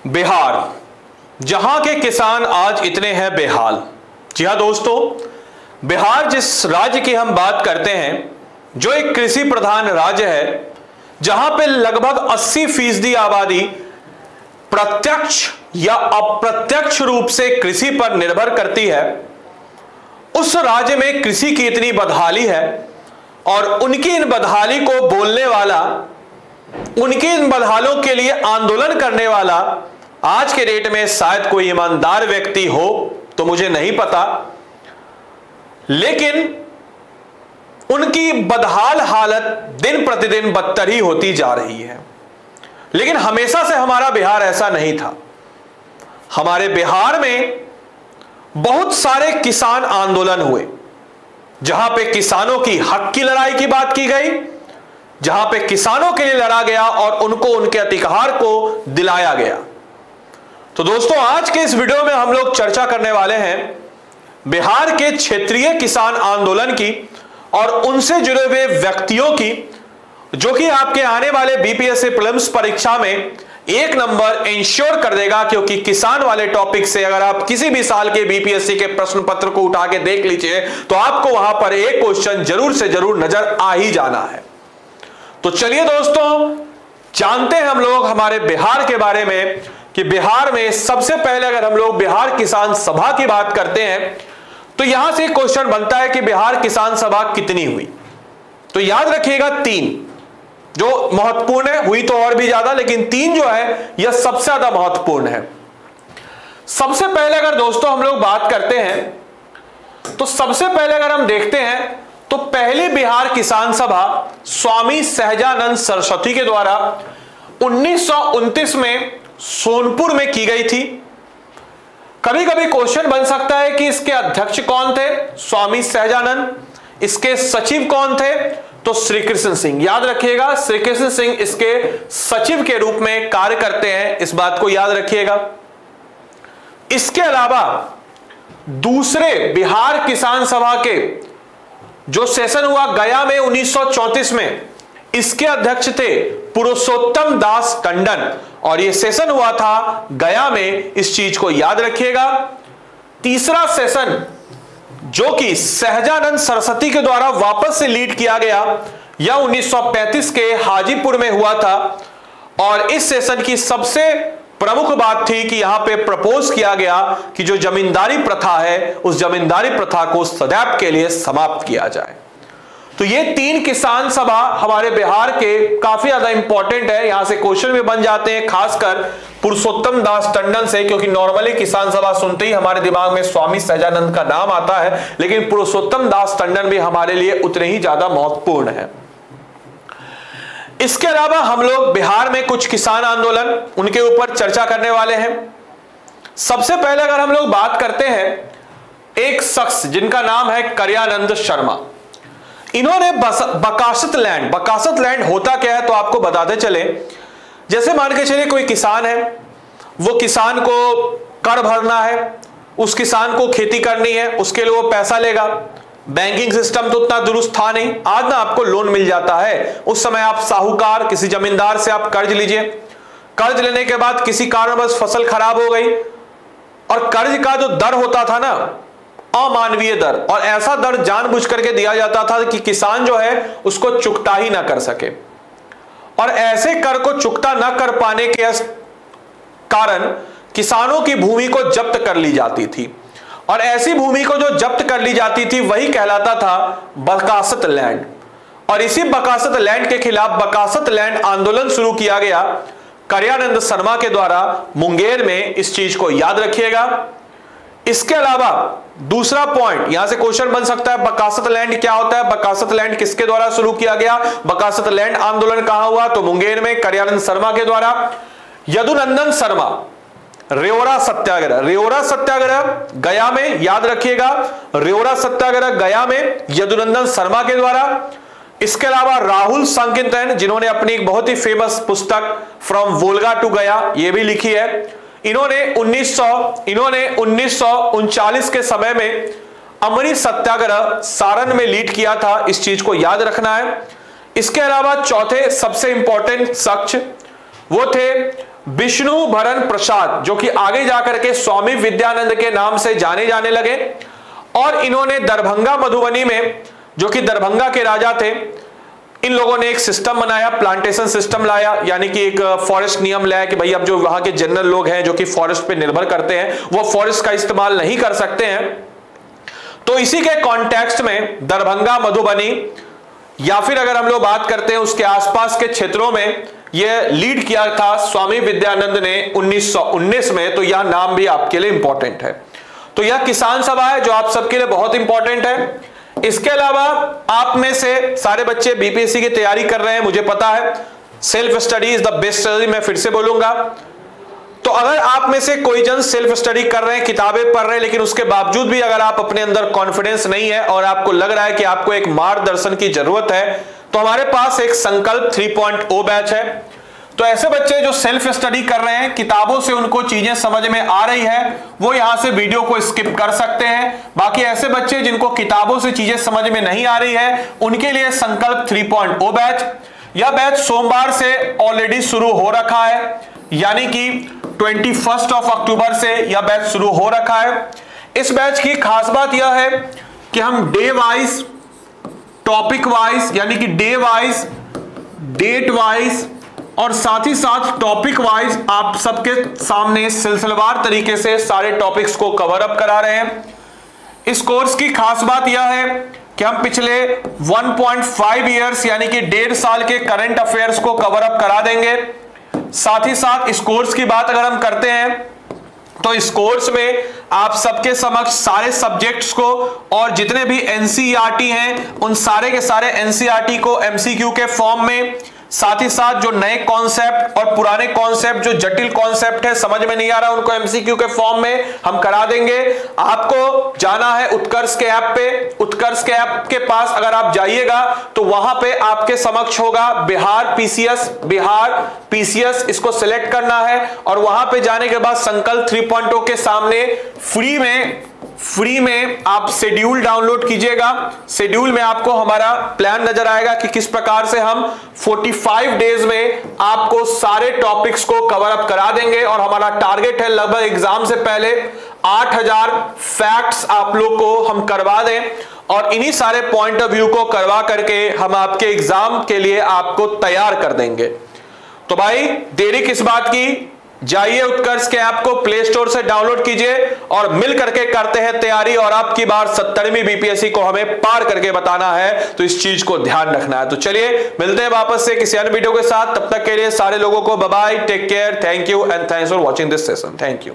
बिहार, जहां के किसान आज इतने हैं बेहाल। जी हां दोस्तों, बिहार जिस राज्य की हम बात करते हैं, जो एक कृषि प्रधान राज्य है, जहां पे लगभग 80% आबादी प्रत्यक्ष या अप्रत्यक्ष रूप से कृषि पर निर्भर करती है, उस राज्य में कृषि की इतनी बदहाली है और उनकी इन बदहाली को बोलने वाला, उनकी इन बदहालों के लिए आंदोलन करने वाला आज के डेट में शायद कोई ईमानदार व्यक्ति हो तो मुझे नहीं पता, लेकिन उनकी बदहाल हालत दिन प्रतिदिन बदतर ही होती जा रही है। लेकिन हमेशा से हमारा बिहार ऐसा नहीं था। हमारे बिहार में बहुत सारे किसान आंदोलन हुए, जहां पे किसानों की हक की लड़ाई की बात की गई, जहां पे किसानों के लिए लड़ा गया और उनको उनके अधिकार को दिलाया गया। तो दोस्तों, आज के इस वीडियो में हम लोग चर्चा करने वाले हैं बिहार के क्षेत्रीय किसान आंदोलन की और उनसे जुड़े हुए व्यक्तियों की, जो कि आपके आने वाले बीपीएससी प्रीलिम्स परीक्षा में 1 नंबर इंश्योर कर देगा। क्योंकि किसान वाले टॉपिक से अगर आप किसी भी साल के बीपीएससी के प्रश्न पत्र को उठा के देख लीजिए तो आपको वहां पर एक क्वेश्चन जरूर से जरूर नजर आ ही जाना है। तो चलिए दोस्तों, जानते हैं हम लोग हमारे बिहार के बारे में कि बिहार में सबसे पहले अगर हम लोग बिहार किसान सभा की बात करते हैं तो यहां से क्वेश्चन बनता है कि बिहार किसान सभा कितनी हुई। तो याद रखिएगा 3 जो महत्वपूर्ण है, हुई तो और भी ज्यादा, लेकिन 3 जो है यह सबसे ज्यादा महत्वपूर्ण है। सबसे पहले अगर दोस्तों हम लोग बात करते हैं तो सबसे पहले अगर हम देखते हैं तो पहली बिहार किसान सभा स्वामी सहजानंद सरस्वती के द्वारा 1929 में सोनपुर में की गई थी। कभी कभी क्वेश्चन बन सकता है कि इसके अध्यक्ष कौन थे? स्वामी सहजानंद। इसके सचिव कौन थे? तो श्री कृष्ण सिंह। याद रखिएगा, श्री कृष्ण सिंह इसके सचिव के रूप में कार्य करते हैं, इस बात को याद रखिएगा। इसके अलावा दूसरे बिहार किसान सभा के जो सेशन हुआ गया में 1934 में, इसके अध्यक्ष थे पुरुषोत्तम दास टंडन और यह सेशन हुआ था गया में, इस चीज को याद रखिएगा। तीसरा सेशन जो कि सहजानंद सरस्वती के द्वारा वापस से लीड किया गया, यह 1935 के हाजीपुर में हुआ था और इस सेशन की सबसे प्रमुख बात थी कि यहां पे प्रपोज किया गया कि जो जमींदारी प्रथा है उस जमींदारी प्रथा को सदैव के लिए समाप्त किया जाए। तो ये 3 किसान सभा हमारे बिहार के काफी ज्यादा इंपॉर्टेंट है, यहां से क्वेश्चन भी बन जाते हैं, खासकर पुरुषोत्तम दास टंडन से, क्योंकि नॉर्मली किसान सभा सुनते ही हमारे दिमाग में स्वामी सहजानंद का नाम आता है, लेकिन पुरुषोत्तम दास टंडन भी हमारे लिए उतने ही ज्यादा महत्वपूर्ण है। इसके अलावा हम लोग बिहार में कुछ किसान आंदोलन, उनके ऊपर चर्चा करने वाले हैं। सबसे पहले अगर हम लोग बात करते हैं एक शख्स जिनका नाम है करियानंद शर्मा। इन्होंने बकासत लैंड होता क्या है तो आपको बताते चले। जैसे मान के चलिए कोई किसान है, वो किसान को कर भरना है, उस किसान को खेती करनी है, उसके लिए वो पैसा लेगा। बैंकिंग सिस्टम तो उतना दुरुस्त था नहीं, आज ना आपको लोन मिल जाता है। उस समय आप साहूकार, किसी जमींदार से आप कर्ज लीजिए, कर्ज लेने के बाद किसी कारणवश फसल खराब हो गई और कर्ज का जो दर होता था ना, अमानवीय दर, और ऐसा दर जानबूझ करके दिया जाता था कि किसान जो है उसको चुकता ही ना कर सके, और ऐसे कर को चुकता ना कर पाने के कारण किसानों की भूमि को जब्त कर ली जाती थी, और ऐसी भूमि को जो जब्त कर ली जाती थी वही कहलाता था बकासत लैंड। और इसी बकासत लैंड के खिलाफ बकासत लैंड आंदोलन शुरू किया गया करियानंद शर्मा के द्वारा मुंगेर में, इस चीज को याद रखिएगा। इसके अलावा दूसरा पॉइंट, यहां से क्वेश्चन बन सकता है बकासत लैंड क्या होता है, बकासत लैंड किसके द्वारा शुरू किया गया, बकासत लैंड आंदोलन कहां हुआ, तो मुंगेर में करियानंद शर्मा के द्वारा। यदुनंदन शर्मा रेवड़ा सत्याग्रह गया में, याद रखिएगा, रेवड़ा सत्याग्रह गया में यदुनंदन शर्मा के द्वारा। इसके अलावा राहुल संकीर्तन, जिन्होंने अपनी एक बहुत ही फेमस पुस्तक फ्रॉम वोल्गा टू गया ये भी लिखी है, इन्होंने 1939 के समय में अमरी सत्याग्रह सारण में लीड किया था, इस चीज को याद रखना है। इसके अलावा चौथे सबसे इंपॉर्टेंट शख्स वो थे विष्णु भरण प्रसाद, जो कि आगे जाकर के स्वामी विद्यानंद के नाम से जाने जाने लगे। और इन्होंने दरभंगा मधुबनी में, जो कि दरभंगा के राजा थे, इन लोगों ने एक सिस्टम बनाया, प्लांटेशन सिस्टम लाया, यानी कि एक फॉरेस्ट नियम लाया कि भाई अब जो वहां के जनरल लोग हैं जो कि फॉरेस्ट पे निर्भर करते हैं वो फॉरेस्ट का इस्तेमाल नहीं कर सकते हैं। तो इसी के कॉन्टेक्स्ट में दरभंगा मधुबनी, या फिर अगर हम लोग बात करते हैं उसके आसपास के क्षेत्रों में, यह लीड किया था स्वामी विद्यानंद ने 1919 में। तो यह नाम भी आपके लिए इंपॉर्टेंट है। तो यह किसान सभा है जो आप सबके लिए बहुत इंपॉर्टेंट है। इसके अलावा आप में से सारे बच्चे बीपीएससी की तैयारी कर रहे हैं, मुझे पता है। Self study is the best study, मैं फिर से बोलूंगा। तो अगर आप में से कोई जन सेल्फ स्टडी कर रहे हैं, किताबें पढ़ रहे हैं, लेकिन उसके बावजूद भी अगर आप अपने अंदर कॉन्फिडेंस नहीं है और आपको लग रहा है कि आपको एक मार्गदर्शन की जरूरत है, तो हमारे पास एक संकल्प 3.0 बैच है। तो ऐसे बच्चे जो सेल्फ स्टडी कर रहे हैं, किताबों से उनको चीजें समझ में आ रही है, वो यहां से वीडियो को स्किप कर सकते हैं। बाकी ऐसे बच्चे जिनको किताबों से चीजें समझ में नहीं आ रही है, उनके लिए संकल्प 3.0 बैच। यह बैच सोमवार से ऑलरेडी शुरू हो रखा है, यानी कि 21 अक्टूबर से यह बैच शुरू हो रखा है। इस बैच की खास बात यह है कि हम डे वाइज, टॉपिक वाइज, यानी कि डे वाइज, डेट वाइज और साथ ही साथ टॉपिक वाइज आप सबके सामने सिलसिलेवार तरीके से सारे टॉपिक्स को कवर अप करा रहे हैं। इस कोर्स की खास बात यह है कि हम पिछले 1.5 ईयर्स यानी कि 1.5 साल के करंट अफेयर्स को कवर अप करा देंगे। साथ ही साथ इस कोर्स की बात अगर हम करते हैं तो इस कोर्स में आप सबके समक्ष सारे सब्जेक्ट्स को और जितने भी एनसीईआरटी हैं उन सारे के सारे एनसीईआरटी को एमसीक्यू के फॉर्म में, साथ ही साथ जो नए कॉन्सेप्ट और पुराने कॉन्सेप्ट, जो जटिल कॉन्सेप्ट है समझ में नहीं आ रहा, उनको एमसीक्यू के फॉर्म में हम करा देंगे। आपको जाना है उत्कर्ष के ऐप पे। उत्कर्ष के ऐप के पास अगर आप जाइएगा तो वहां पे आपके समक्ष होगा बिहार पीसीएस, इसको सिलेक्ट करना है और वहां पे जाने के बाद संकल्प 3.0 के सामने फ्री में आप शेड्यूल डाउनलोड कीजिएगा। शेड्यूल में आपको हमारा प्लान नजर आएगा कि किस प्रकार से हम 45 डेज में आपको सारे टॉपिक्स को कवर अप करा देंगे। और हमारा टारगेट है लगभग एग्जाम से पहले 8000 फैक्ट्स आप लोग को हम करवा दें और इन्हीं सारे पॉइंट ऑफ व्यू को करवा करके हम आपके एग्जाम के लिए आपको तैयार कर देंगे। तो भाई देरी किस बात की, जाइए उत्कर्ष के ऐप को प्ले स्टोर से डाउनलोड कीजिए और मिल करके करते हैं तैयारी। और आपकी बार 70वीं बीपीएससी को हमें पार करके बताना है, तो इस चीज को ध्यान रखना है। तो चलिए मिलते हैं वापस से किसी अन्य वीडियो के साथ। तब तक के लिए सारे लोगों को bye bye, take care, thank you and thanks for watching this session. Thank you.